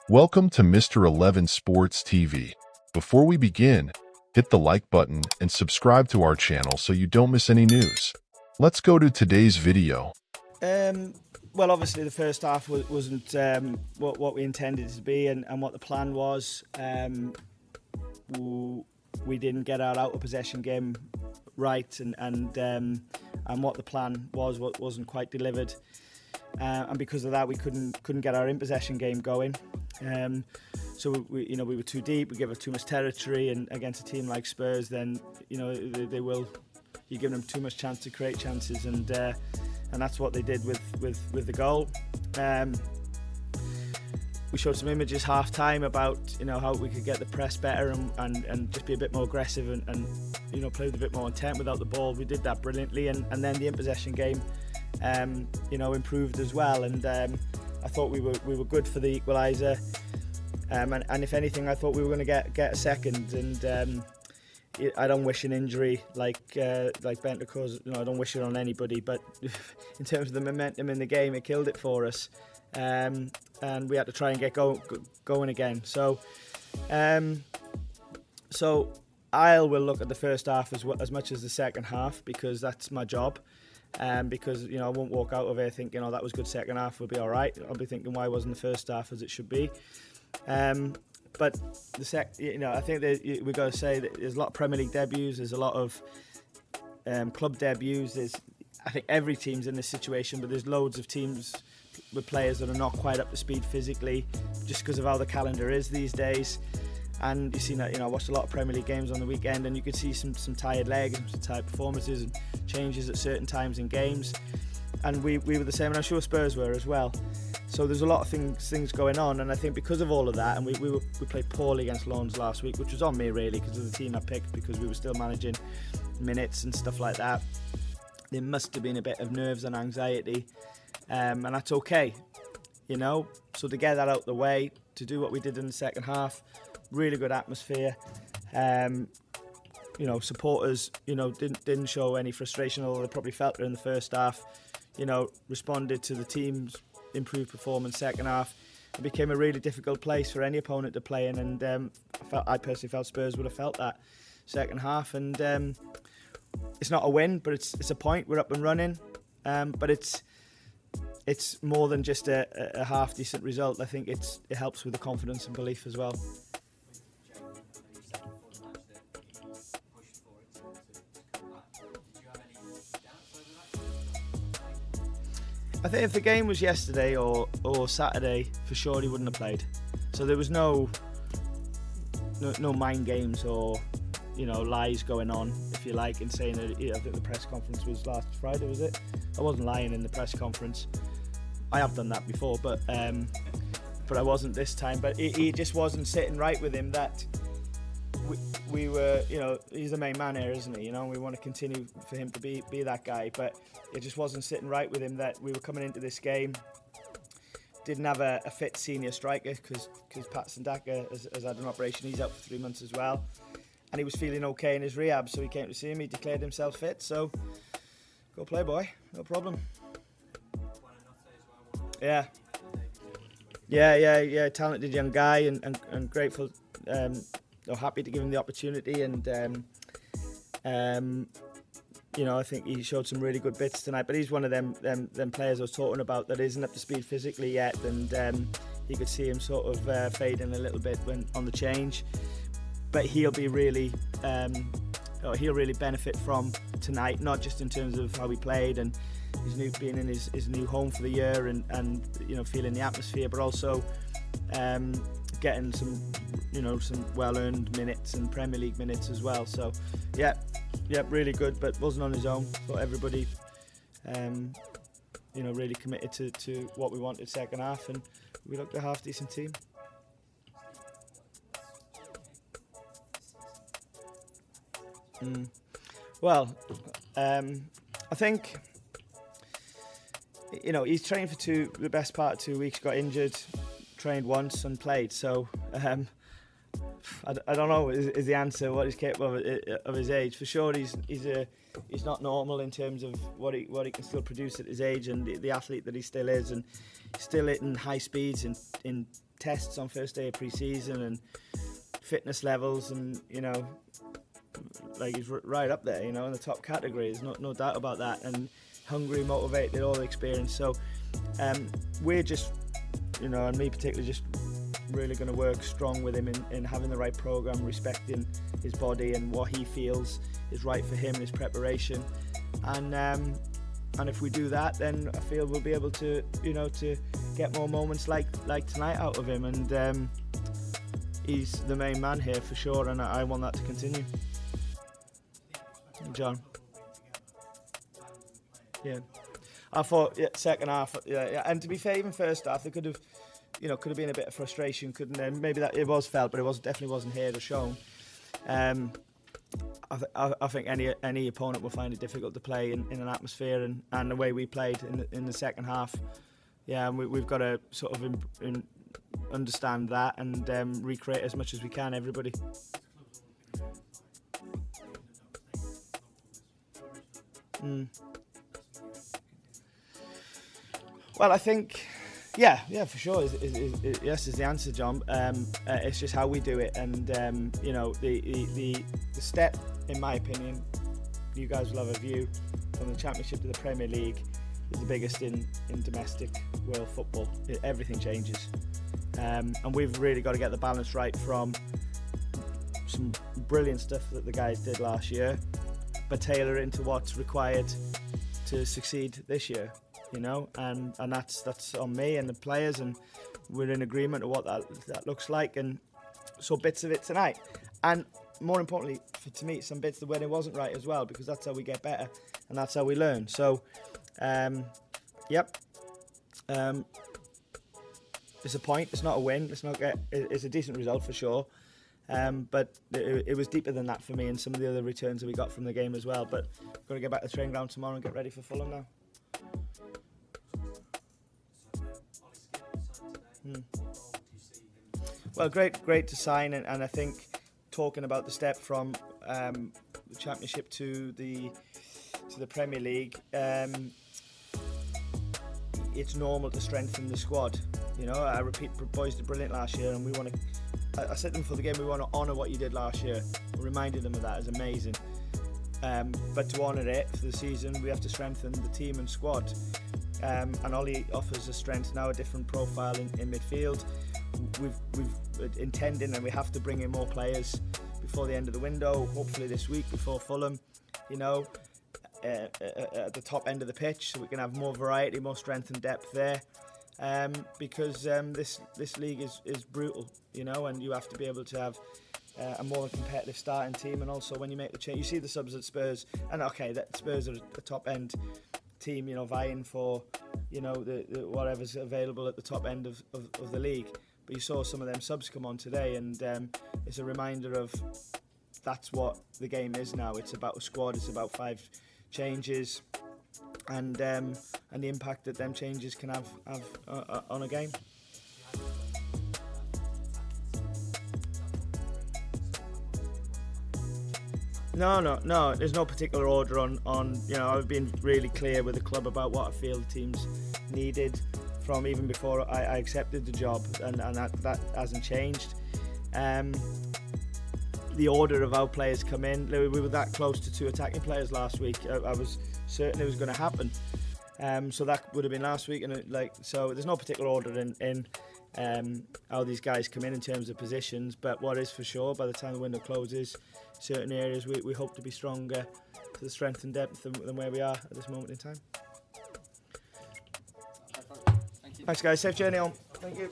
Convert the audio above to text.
Welcome to Mr.Eleven Sports TV. Before we begin, hit the like button and subscribe to our channel so you don't miss any news. Let's go to today's video. Well, obviously the first half wasn't what we intended it to be and what the plan was. We didn't get our out of possession game right, and what the plan was wasn't quite delivered. And because of that, we couldn't get our in possession game going. So we were too deep. We gave up too much territory, and against a team like Spurs, then they will. You give them too much chance to create chances, and that's what they did with the goal. We showed some images half time about how we could get the press better and just be a bit more aggressive and play with a bit more intent without the ball. We did that brilliantly, and then the in possession game improved as well, and I thought we were good for the equaliser, and if anything I thought we were going to get a second, and I don't wish an injury like Bentancur caused. I don't wish it on anybody, but in terms of the momentum in the game, it killed it for us, and we had to try and get going again. So I will look at the first half as much as the second half, because that's my job. Because I won't walk out of here thinking, that was good second half, we'll be all right. I'll be thinking, why wasn't the first half as it should be? But I think that we've got to say that there's a lot of Premier League debuts, there's a lot of club debuts. I think every team's in this situation, but there's loads of teams with players that are not quite up to speed physically, just because of how the calendar is these days. And you've seen that, I watched a lot of Premier League games on the weekend, and you could see some tired legs and some tired performances and changes at certain times in games. And we were the same, and I'm sure Spurs were as well. So there's a lot of things going on, and I think because of all of that, and we played poorly against Lens last week, which was on me really, because of the team I picked, because we were still managing minutes and stuff like that. There must have been a bit of nerves and anxiety, and that's okay, So to get that out the way, to do what we did in the second half, really good atmosphere. Supporters, didn't show any frustration, although they probably felt it in the first half. Responded to the team's improved performance second half. It became a really difficult place for any opponent to play in, and I personally felt Spurs would have felt that second half. And it's not a win, but it's a point. We're up and running, but it's more than just a half decent result. I think it helps with the confidence and belief as well. I think if the game was yesterday or Saturday, for sure he wouldn't have played. So there was no mind games or lies going on, if you like, in saying that. I think the press conference was last Friday, was it? I wasn't lying in the press conference. I have done that before, but I wasn't this time. But it just wasn't sitting right with him that we were, he's the main man here, isn't he? We want to continue for him to be that guy, but it just wasn't sitting right with him that we were coming into this game. Didn't have a fit senior striker because Pat Sandaka has had an operation. He's out for 3 months as well, and he was feeling okay in his rehab, so he came to see him. He declared himself fit, so go play, boy, no problem. Yeah, talented young guy and grateful. Happy to give him the opportunity, and I think he showed some really good bits tonight. But he's one of them players I was talking about that isn't up to speed physically yet, and you could see him sort of fading a little bit when on the change. But he'll be really, he'll really benefit from tonight, not just in terms of how he played and being in his new home for the year and feeling the atmosphere, but also getting some well-earned minutes and Premier League minutes as well. So yeah, really good, but wasn't on his own. Thought everybody really committed to what we wanted second half, and we looked a half decent team. Well, I think he's trained for the best part of 2 weeks, got injured, trained once and played. So I don't know is the answer what he's capable of his age. For sure, he's not normal in terms of what he can still produce at his age and the athlete that he still is, and still hitting high speeds in tests on first day of pre-season and fitness levels, and like he's right up there, in the top categories, no doubt about that, and hungry, motivated, all the experience. So we're just, and me particularly, just really going to work strong with him in having the right program, respecting his body and what he feels is right for him and his preparation. And if we do that, then I feel we'll be able to, to get more moments like tonight out of him. And he's the main man here for sure, and I want that to continue. John. Yeah. I thought second half, and to be fair, even first half, there could have been a bit of frustration, couldn't there? Maybe that it was felt, but it definitely wasn't heard or shown. I think any opponent will find it difficult to play in an atmosphere and the way we played in the second half. Yeah, and we've got to sort of understand that and recreate as much as we can, everybody. Well, I think, yeah, for sure. Yes, is the answer, John. It's just how we do it, and the step, in my opinion, you guys will have a view, from the Championship to the Premier League is the biggest in domestic world football. Everything changes, and we've really got to get the balance right from some brilliant stuff that the guys did last year, but tailor it into what's required to succeed this year. And that's on me and the players, and we're in agreement of what that looks like, and so bits of it tonight, and more importantly to me, some bits when it wasn't right as well, because that's how we get better and that's how we learn. So it's a point, it's not a win, it's a decent result for sure, but it was deeper than that for me, and some of the other returns that we got from the game as well. But we've got to get back to the training ground tomorrow and get ready for Fulham now. Well, great to sign, and I think talking about the step from the Championship to the Premier League, it's normal to strengthen the squad. I repeat, boys did brilliant last year, and we want to. I said to them before the game, we want to honour what you did last year. We reminded them of that. It's amazing. But to honour it for the season, we have to strengthen the team and squad. And Ollie offers a strength now, a different profile in midfield. We've intending, and we have to bring in more players before the end of the window, hopefully this week before Fulham, at the top end of the pitch, so we can have more variety, more strength and depth there, because this league is brutal, and you have to be able to have a more competitive starting team. And also when you make the change, you see the subs at Spurs, and okay, that Spurs are a top end team, vying for the whatever's available at the top end of the league. But you saw some of them subs come on today, and it's a reminder of that's what the game is now. It's about a squad, it's about 5 changes, and the impact that them changes can have on a game. No. There's no particular order on. I've been really clear with the club about what I feel the team's needed from even before I accepted the job, and that hasn't changed. The order of how players come in, we were that close to 2 attacking players last week. I was certain it was going to happen. So that would have been last week, and so there's no particular order in how these guys come in terms of positions. But what is for sure, by the time the window closes, certain areas we hope to be stronger to the strength and depth than where we are at this moment in time. Thanks, guys. Safe journey home. Thank you.